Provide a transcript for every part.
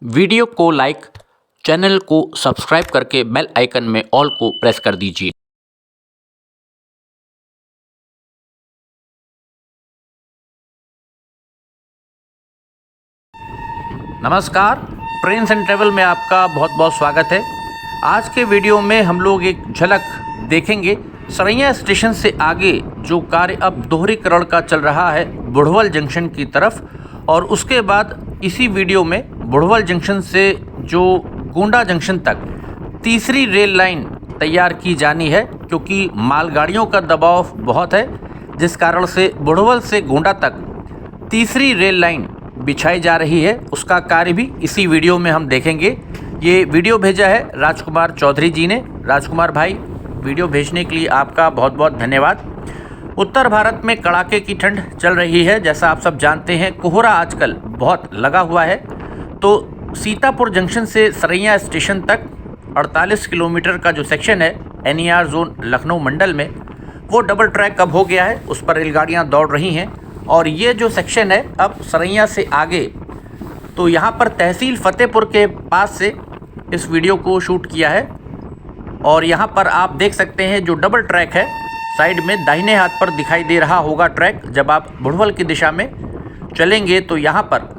Video को like, channel को subscribe करके बेल आइकन में ऑल को प्रेस कर दीजिए। नमस्कार, ट्रेन्स एंड ट्रेवल में आपका बहुत बहुत स्वागत है। आज के वीडियो में हम लोग एक झलक देखेंगे सरैया स्टेशन से आगे जो कार्य अब दोहरीकरण का चल रहा है बुढ़वल जंक्शन की तरफ, और उसके बाद इसी वीडियो में बुढ़वल जंक्शन से जो गोंडा जंक्शन तक तीसरी रेल लाइन तैयार की जानी है, क्योंकि मालगाड़ियों का दबाव बहुत है, जिस कारण से बुढ़वल से गोंडा तक तीसरी रेल लाइन बिछाई जा रही है। उसका कार्य भी इसी वीडियो में हम देखेंगे। ये वीडियो भेजा है राजकुमार चौधरी जी ने। राजकुमार भाई, वीडियो भेजने के लिए आपका बहुत बहुत धन्यवाद। उत्तर भारत में कड़ाके की ठंड चल रही है, जैसा आप सब जानते हैं। कोहरा आजकल बहुत लगा हुआ है। तो सीतापुर जंक्शन से सरैया स्टेशन तक 48 किलोमीटर का जो सेक्शन है NER जोन लखनऊ मंडल में, वो डबल ट्रैक अब हो गया है। उस पर रेलगाड़ियाँ दौड़ रही हैं। और ये जो सेक्शन है अब सरैया से आगे, तो यहाँ पर तहसील फतेहपुर के पास से इस वीडियो को शूट किया है। और यहाँ पर आप देख सकते हैं जो डबल ट्रैक है, साइड में दाहिने हाथ पर दिखाई दे रहा होगा ट्रैक। जब आप बुढ़वल की दिशा में चलेंगे तो यहाँ पर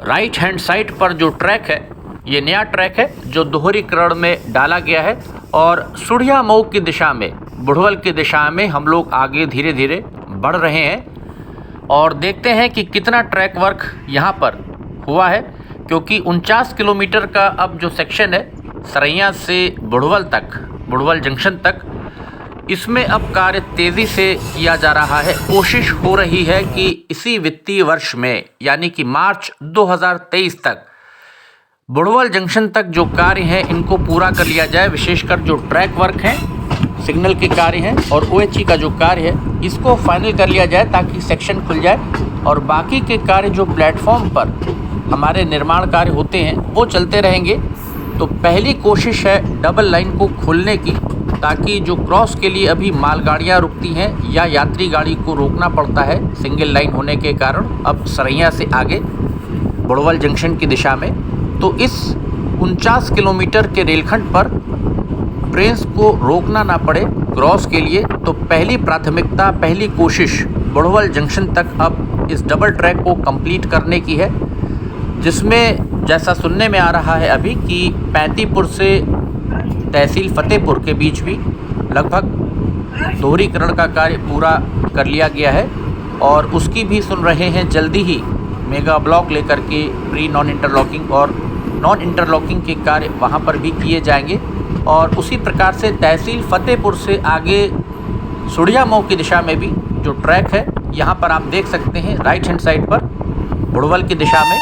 राइट हैंड साइड पर जो ट्रैक है, ये नया ट्रैक है जो दोहरीकरण में डाला गया है। और सुढ़िया मऊ की दिशा में, बुढ़वल की दिशा में हम लोग आगे धीरे धीरे बढ़ रहे हैं। और देखते हैं कि कितना ट्रैक वर्क यहाँ पर हुआ है, क्योंकि 49 किलोमीटर का अब जो सेक्शन है सरैया से बुढ़वल तक, बुढ़वल जंक्शन तक, इसमें अब कार्य तेज़ी से किया जा रहा है। कोशिश हो रही है कि इसी वित्तीय वर्ष में, यानी कि मार्च 2023 तक बुढ़वल जंक्शन तक जो कार्य हैं इनको पूरा कर लिया जाए। विशेषकर जो ट्रैक वर्क हैं, सिग्नल के कार्य हैं और OHE का जो कार्य है, इसको फाइनल कर लिया जाए ताकि सेक्शन खुल जाए। और बाकी के कार्य जो प्लेटफॉर्म पर हमारे निर्माण कार्य होते हैं वो चलते रहेंगे। तो पहली कोशिश है डबल लाइन को खोलने की, ताकि जो क्रॉस के लिए अभी मालगाड़ियाँ रुकती हैं या यात्री गाड़ी को रोकना पड़ता है सिंगल लाइन होने के कारण, अब सरैया से आगे बुढ़वल जंक्शन की दिशा में, तो इस 49 किलोमीटर के रेलखंड पर ट्रेन्स को रोकना ना पड़े क्रॉस के लिए। तो पहली प्राथमिकता, पहली कोशिश बुढ़वल जंक्शन तक अब इस डबल ट्रैक को कंप्लीट करने की है, जिसमें जैसा सुनने में आ रहा है अभी कि पैंतीपुर से तहसील फतेहपुर के बीच भी लगभग दोहरीकरण का कार्य पूरा कर लिया गया है। और उसकी भी सुन रहे हैं जल्दी ही मेगा ब्लॉक लेकर के प्री नॉन इंटरलॉकिंग और नॉन इंटरलॉकिंग के कार्य वहाँ पर भी किए जाएंगे। और उसी प्रकार से तहसील फतेहपुर से आगे सुढ़िया मऊ की दिशा में भी जो ट्रैक है, यहाँ पर आप देख सकते हैं राइट हैंड साइड पर बुढ़वल की दिशा में,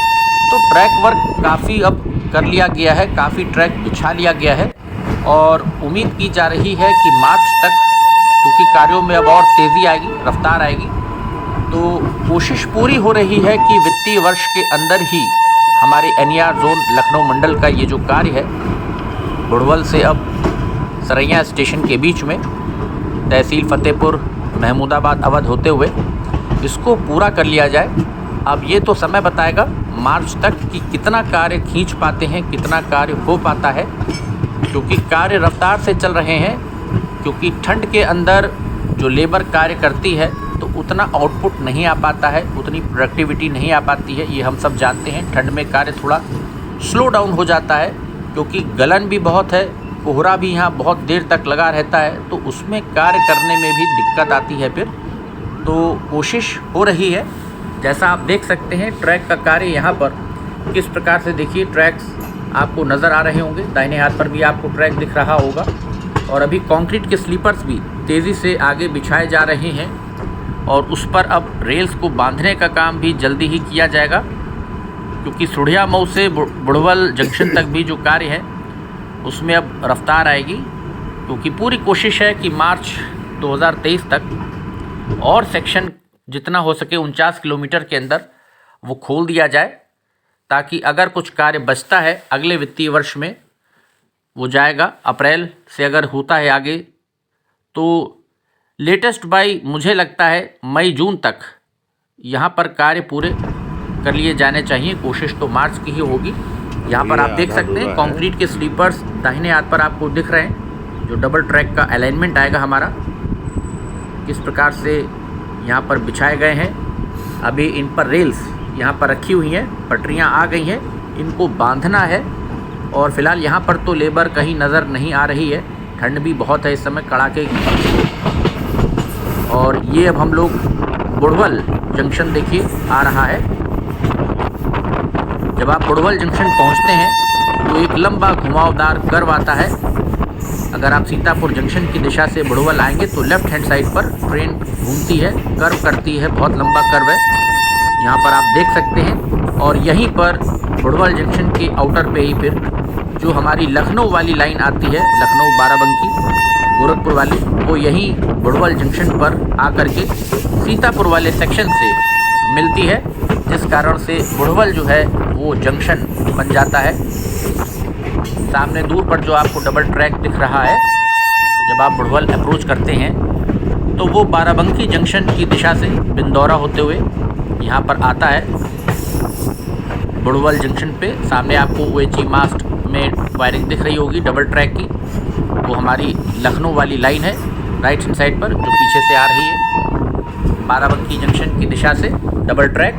तो ट्रैक वर्क काफ़ी अब कर लिया गया है, काफ़ी ट्रैक बिछा लिया गया है। और उम्मीद की जा रही है कि मार्च तक, क्योंकि कार्यों में अब और तेज़ी आएगी, रफ्तार आएगी, तो कोशिश पूरी हो रही है कि वित्तीय वर्ष के अंदर ही हमारे NER जोन लखनऊ मंडल का ये जो कार्य है बुढ़वल से अब सरैया स्टेशन के बीच में तहसील फतेहपुर, महमूदाबाद, अवध होते हुए इसको पूरा कर लिया जाए। अब ये तो समय बताएगा मार्च तक कि कितना कार्य खींच पाते हैं, कितना कार्य हो पाता है, क्योंकि कार्य रफ्तार से चल रहे हैं। क्योंकि ठंड के अंदर जो लेबर कार्य करती है तो उतना आउटपुट नहीं आ पाता है, उतनी प्रोडक्टिविटी नहीं आ पाती है, ये हम सब जानते हैं। ठंड में कार्य थोड़ा स्लो डाउन हो जाता है, क्योंकि गलन भी बहुत है, कोहरा भी यहाँ बहुत देर तक लगा रहता है, तो उसमें कार्य करने में भी दिक्कत आती है फिर। तो कोशिश हो रही है। जैसा आप देख सकते हैं ट्रैक का कार्य यहाँ पर किस प्रकार से, देखिए ट्रैक्स आपको नज़र आ रहे होंगे, दाहिने हाथ पर भी आपको ट्रैक दिख रहा होगा। और अभी कंक्रीट के स्लीपर्स भी तेज़ी से आगे बिछाए जा रहे हैं, और उस पर अब रेल्स को बांधने का काम भी जल्दी ही किया जाएगा, क्योंकि सुढ़िया मऊ से बुढ़वल जंक्शन तक भी जो कार्य है उसमें अब रफ्तार आएगी। क्योंकि पूरी कोशिश है कि मार्च 2023 तक और सेक्शन जितना हो सके 49 किलोमीटर के अंदर वो खोल दिया जाए, ताकि अगर कुछ कार्य बचता है अगले वित्तीय वर्ष में वो जाएगा। अप्रैल से अगर होता है आगे, तो लेटेस्ट बाई मुझे लगता है मई जून तक यहाँ पर कार्य पूरे कर लिए जाने चाहिए। कोशिश तो मार्च की ही होगी। यहाँ पर आप देख सकते हैं कंक्रीट के स्लीपर्स दाहिने हाथ पर आपको दिख रहे हैं। जो डबल ट्रैक का अलाइनमेंट आएगा हमारा, किस प्रकार से यहाँ पर बिछाए गए हैं। अभी इन पर रेल्स यहाँ पर रखी हुई हैं, पटरियाँ आ गई हैं, इनको बांधना है। और फिलहाल यहाँ पर तो लेबर कहीं नज़र नहीं आ रही है, ठंड भी बहुत है इस समय कड़ाके की। और ये अब हम लोग बुढ़वल जंक्शन देखिए आ रहा है। जब आप बुढ़वल जंक्शन पहुँचते हैं तो एक लंबा घुमावदार कर्व आता है। अगर आप सीतापुर जंक्शन की दिशा से बुढ़वल आएंगे तो लेफ़्ट हैंड साइड पर ट्रेन घूमती है, कर्व करती है, बहुत लंबा कर्व है, यहाँ पर आप देख सकते हैं। और यहीं पर बुढ़वल जंक्शन के आउटर पे ही फिर जो हमारी लखनऊ वाली लाइन आती है, लखनऊ बाराबंकी गोरखपुर वाली, वो यहीं बुढ़वल जंक्शन पर आकर के सीतापुर वाले सेक्शन से मिलती है, जिस कारण से बुढ़वल जो है वो जंक्शन बन जाता है। सामने दूर पर जो आपको डबल ट्रैक दिख रहा है, जब आप बुढ़वल अप्रोच करते हैं तो वो बाराबंकी जंक्शन की दिशा से बिंदौरा होते हुए यहाँ पर आता है। बुढ़वल जंक्शन पे सामने आपको OHE मास्ट में वायरिंग दिख रही होगी डबल ट्रैक की, वो हमारी लखनऊ वाली लाइन है राइट हैंड साइड पर जो पीछे से आ रही है बाराबंकी जंक्शन की दिशा से डबल ट्रैक।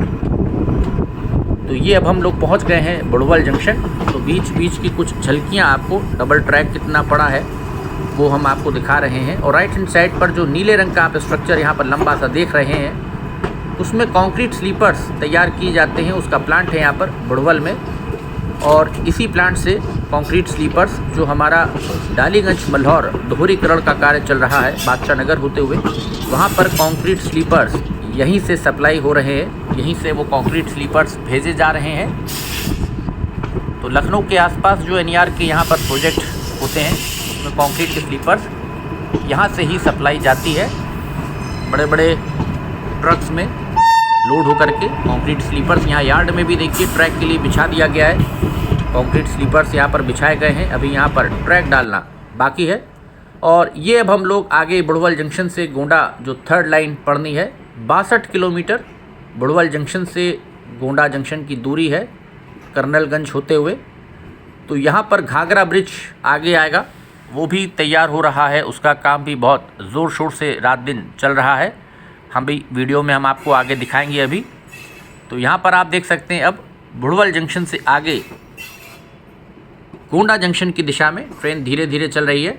तो ये अब हम लोग पहुंच गए हैं बुढ़वल जंक्शन। तो बीच बीच की कुछ झलकियां आपको डबल ट्रैक कितना बड़ा है वो हम आपको दिखा रहे हैं। और राइट हैंड साइड पर जो नीले रंग का आप स्ट्रक्चर यहाँ पर लंबा सा देख रहे हैं, उसमें कंक्रीट स्लीपर्स तैयार किए जाते हैं। उसका प्लांट है यहाँ पर बुढ़वल में। और इसी प्लांट से कंक्रीट स्लीपर्स जो हमारा डालीगंज मल्हौर दोहरीकरण का कार्य चल रहा है बादशाह नगर होते हुए, वहाँ पर कंक्रीट स्लीपर्स यहीं से सप्लाई हो रहे हैं, यहीं से वो कंक्रीट स्लीपर्स भेजे जा रहे हैं। तो लखनऊ के आसपास जो NER के यहाँ पर प्रोजेक्ट होते हैं उसमें कंक्रीट के स्लीपर्स यहाँ से ही सप्लाई जाती है। बड़े बड़े ट्रक्स में लोड होकर के कंक्रीट स्लीपर्स यहाँ यार्ड में भी देखिए ट्रैक के लिए बिछा दिया गया है। कंक्रीट स्लीपर्स यहाँ पर बिछाए गए हैं, अभी यहाँ पर ट्रैक डालना बाकी है। और ये अब हम लोग आगे बुढ़वल जंक्शन से गोंडा जो थर्ड लाइन पड़नी है, 62 किलोमीटर बुढ़वल जंक्शन से गोंडा जंक्शन की दूरी है कर्नलगंज होते हुए। तो यहाँ पर घाघरा ब्रिज आगे आएगा, वो भी तैयार हो रहा है, उसका काम भी बहुत ज़ोर शोर से रात दिन चल रहा है। हम भी वीडियो में हम आपको आगे दिखाएंगे अभी। तो यहाँ पर आप देख सकते हैं अब बुढ़वल जंक्शन से आगे गोंडा जंक्शन की दिशा में ट्रेन धीरे धीरे चल रही है।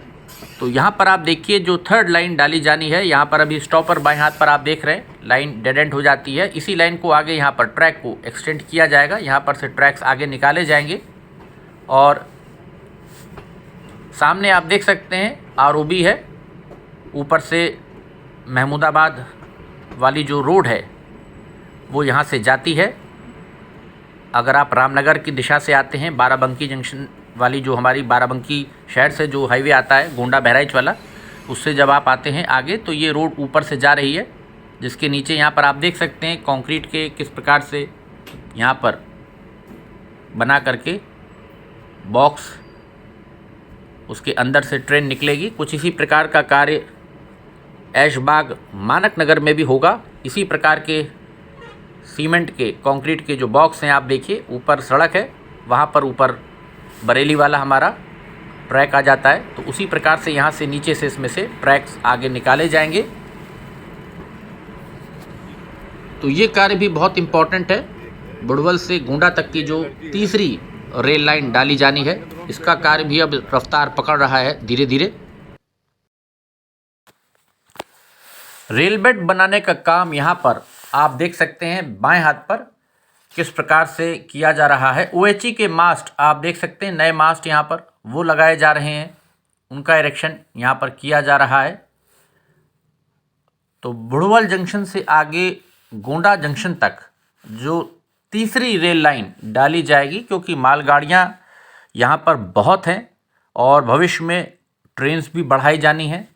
तो यहाँ पर आप देखिए जो थर्ड लाइन डाली जानी है, यहाँ पर अभी स्टॉपर बाएं हाथ पर आप देख रहे हैं, लाइन डेड एंड हो जाती है। इसी लाइन को आगे यहाँ पर ट्रैक को एक्सटेंड किया जाएगा, यहाँ पर से ट्रैक्स आगे निकाले जाएंगे। और सामने आप देख सकते हैं ROB है, ऊपर से महमूदाबाद वाली जो रोड है वो यहाँ से जाती है। अगर आप रामनगर की दिशा से आते हैं, बाराबंकी जंक्शन वाली जो हमारी बाराबंकी शहर से जो हाईवे आता है गोंडा बहराइच वाला, उससे जब आप आते हैं आगे तो ये रोड ऊपर से जा रही है, जिसके नीचे यहाँ पर आप देख सकते हैं कंक्रीट के किस प्रकार से यहाँ पर बना करके बॉक्स, उसके अंदर से ट्रेन निकलेगी। कुछ इसी प्रकार का कार्य ऐशबाग मानक नगर में भी होगा। इसी प्रकार के सीमेंट के कंक्रीट के जो बॉक्स हैं आप देखिए, ऊपर सड़क है, वहाँ पर ऊपर बरेली वाला हमारा ट्रैक आ जाता है। तो उसी प्रकार से यहाँ से नीचे से इसमें से ट्रैक्स आगे निकाले जाएंगे। तो ये कार्य भी बहुत इम्पॉर्टेंट है। बुढ़वल से गोंडा तक की जो तीसरी रेल लाइन डाली जानी है, इसका कार्य भी अब रफ्तार पकड़ रहा है धीरे धीरे। रेल बेड बनाने का काम यहाँ पर आप देख सकते हैं बाएं हाथ पर किस प्रकार से किया जा रहा है। OHE के मास्ट आप देख सकते हैं, नए मास्ट यहाँ पर वो लगाए जा रहे हैं, उनका इरेक्शन यहाँ पर किया जा रहा है। तो बुढ़वल जंक्शन से आगे गोंडा जंक्शन तक जो तीसरी रेल लाइन डाली जाएगी, क्योंकि मालगाड़ियाँ यहाँ पर बहुत हैं और भविष्य में ट्रेन्स भी बढ़ाई जानी हैं।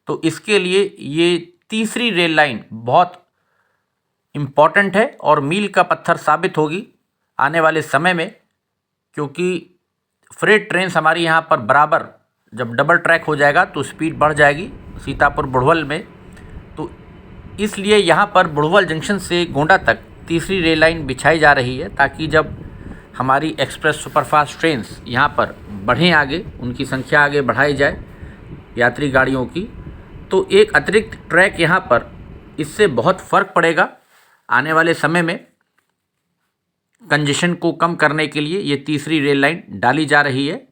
तो इसके लिए ये तीसरी रेल लाइन बहुत इम्पॉर्टेंट है और मील का पत्थर साबित होगी आने वाले समय में, क्योंकि फ्रेट ट्रेन्स हमारी यहाँ पर बराबर जब डबल ट्रैक हो जाएगा तो स्पीड बढ़ जाएगी सीतापुर बुढ़वल में। तो इसलिए यहाँ पर बुढ़वल जंक्शन से गोंडा तक तीसरी रेल लाइन बिछाई जा रही है ताकि जब हमारी एक्सप्रेस सुपरफास्ट ट्रेन्स यहाँ पर बढ़ें आगे, उनकी संख्या आगे बढ़ाई जाए यात्री गाड़ियों की, तो एक अतिरिक्त ट्रैक यहाँ पर, इससे बहुत फ़र्क पड़ेगा आने वाले समय में। कंजेशन को कम करने के लिए ये तीसरी रेल लाइन डाली जा रही है,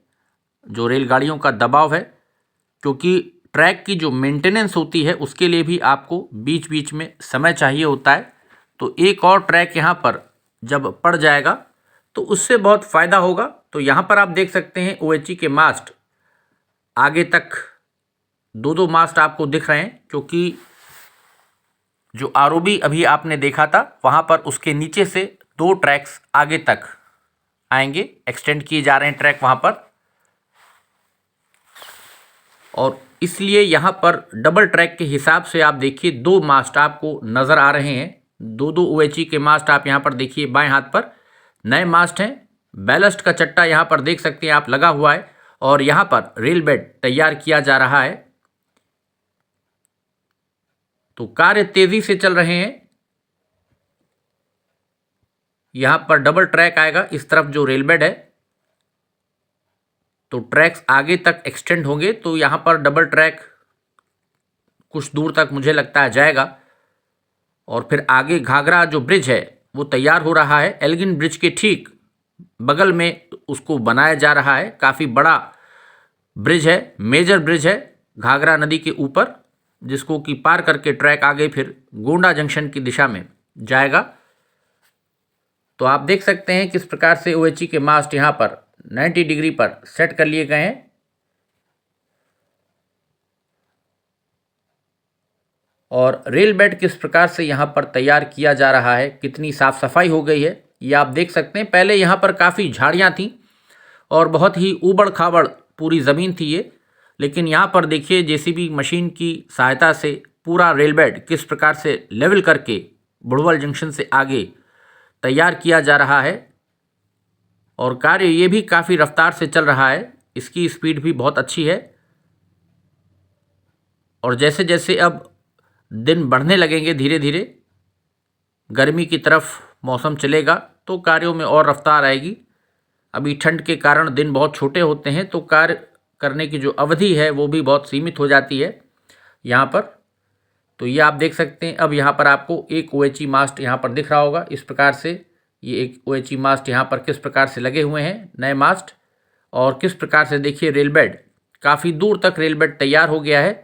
जो रेलगाड़ियों का दबाव है, क्योंकि ट्रैक की जो मेंटेनेंस होती है उसके लिए भी आपको बीच बीच में समय चाहिए होता है। तो एक और ट्रैक यहाँ पर जब पड़ जाएगा तो उससे बहुत फ़ायदा होगा। तो यहाँ पर आप देख सकते हैं OHE के मास्ट आगे तक दो मास्ट आपको दिख रहे हैं, क्योंकि जो ROB अभी आपने देखा था वहाँ पर उसके नीचे से 2 ट्रैक्स आगे तक आएंगे, एक्सटेंड किए जा रहे हैं ट्रैक वहाँ पर, और इसलिए यहाँ पर डबल ट्रैक के हिसाब से आप देखिए 2 मास्ट आपको नज़र आ रहे हैं। 2 OHE के मास्ट आप यहाँ पर देखिए, बाएं हाथ पर नए मास्ट हैं। बैलस्ट का चट्टा यहाँ पर देख सकते हैं आप लगा हुआ है, और यहाँ पर रेल बेड तैयार किया जा रहा है। तो कार्य तेज़ी से चल रहे हैं। यहाँ पर डबल ट्रैक आएगा, इस तरफ जो रेल बेड है, तो ट्रैक्स आगे तक एक्सटेंड होंगे। तो यहाँ पर डबल ट्रैक कुछ दूर तक मुझे लगता है जाएगा, और फिर आगे घाघरा जो ब्रिज है वो तैयार हो रहा है। एल्गिन ब्रिज के ठीक बगल में उसको बनाया जा रहा है। काफ़ी बड़ा ब्रिज है, मेजर ब्रिज है घाघरा नदी के ऊपर, जिसको कि पार करके ट्रैक आगे फिर गोंडा जंक्शन की दिशा में जाएगा। तो आप देख सकते हैं किस प्रकार से OHE के मास्ट यहाँ पर 90 डिग्री पर सेट कर लिए गए हैं, और रेल बेड किस प्रकार से यहाँ पर तैयार किया जा रहा है, कितनी साफ़ सफाई हो गई है ये आप देख सकते हैं। पहले यहाँ पर काफ़ी झाड़ियाँ थीं और बहुत ही ऊबड़ खाबड़ पूरी ज़मीन थी ये, लेकिन यहाँ पर देखिए JCB मशीन की सहायता से पूरा रेल बेड किस प्रकार से लेवल करके बुढ़वल जंक्शन से आगे तैयार किया जा रहा है, और कार्य ये भी काफ़ी रफ्तार से चल रहा है। इसकी स्पीड भी बहुत अच्छी है, और जैसे जैसे अब दिन बढ़ने लगेंगे, धीरे धीरे गर्मी की तरफ मौसम चलेगा, तो कार्यों में और रफ्तार आएगी। अभी ठंड के कारण दिन बहुत छोटे होते हैं, तो कार्य करने की जो अवधि है वो भी बहुत सीमित हो जाती है यहाँ पर। तो ये आप देख सकते हैं। अब यहाँ पर आपको एक OHE मास्ट यहाँ पर दिख रहा होगा, इस प्रकार से ये एक OHE मास्ट यहाँ पर किस प्रकार से लगे हुए हैं, नए मास्ट, और किस प्रकार से देखिए रेल बेड, काफ़ी दूर तक रेल बेड तैयार हो गया है।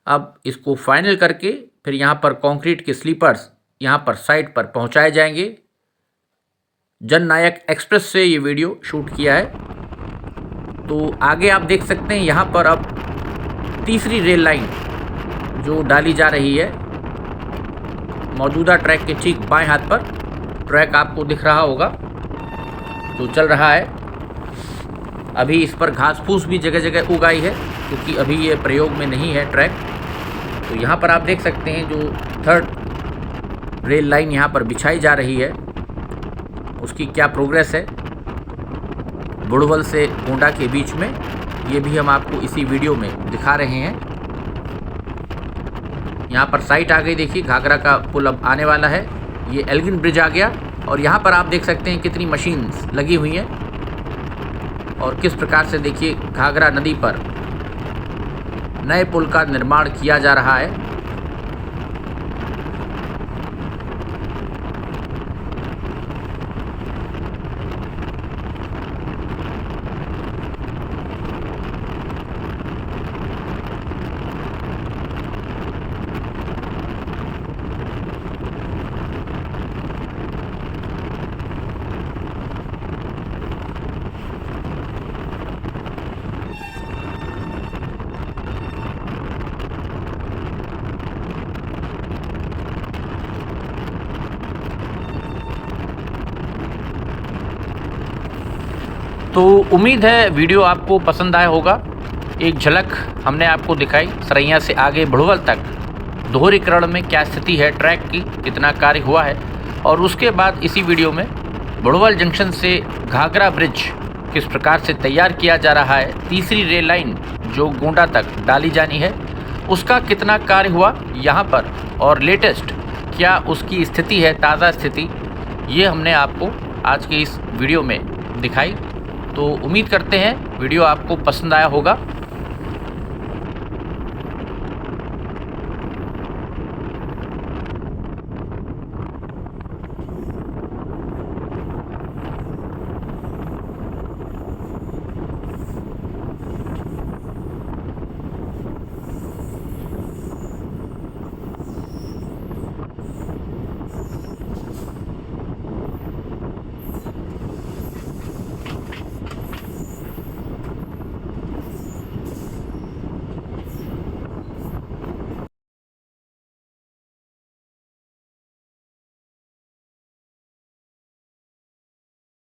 अब इसको फाइनल करके फिर यहाँ पर कंक्रीट के स्लीपर्स यहाँ पर साइड पर पहुँचाए जाएंगे। जननायक एक्सप्रेस से ये वीडियो शूट किया है। तो आगे आप देख सकते हैं यहाँ पर अब तीसरी रेल लाइन जो डाली जा रही है, मौजूदा ट्रैक के ठीक बाएं हाथ पर ट्रैक आपको दिख रहा होगा जो चल रहा है। अभी इस पर घास फूस भी जगह जगह उगाई है, क्योंकि अभी ये प्रयोग में नहीं है ट्रैक। तो यहाँ पर आप देख सकते हैं जो थर्ड रेल लाइन यहाँ पर बिछाई जा रही है, उसकी क्या प्रोग्रेस है बुढ़वल से गोंडा के बीच में, ये भी हम आपको इसी वीडियो में दिखा रहे हैं। यहाँ पर साइट आ गई, देखिए घाघरा का पुल अब आने वाला है। ये एल्गिन ब्रिज आ गया, और यहाँ पर आप देख सकते हैं कितनी मशीन्स लगी हुई हैं, और किस प्रकार से देखिए घाघरा नदी पर नए पुल का निर्माण किया जा रहा है। तो उम्मीद है वीडियो आपको पसंद आया होगा। एक झलक हमने आपको दिखाई सरैया से आगे बुढ़वल तक दोहरीकरण में क्या स्थिति है, ट्रैक की कितना कार्य हुआ है, और उसके बाद इसी वीडियो में बुढ़वल जंक्शन से घाघरा ब्रिज किस प्रकार से तैयार किया जा रहा है, तीसरी रेल लाइन जो गोंडा तक डाली जानी है उसका कितना कार्य हुआ यहाँ पर, और लेटेस्ट क्या उसकी स्थिति है, ताज़ा स्थिति, ये हमने आपको आज के इस वीडियो में दिखाई। तो उम्मीद करते हैं वीडियो आपको पसंद आया होगा।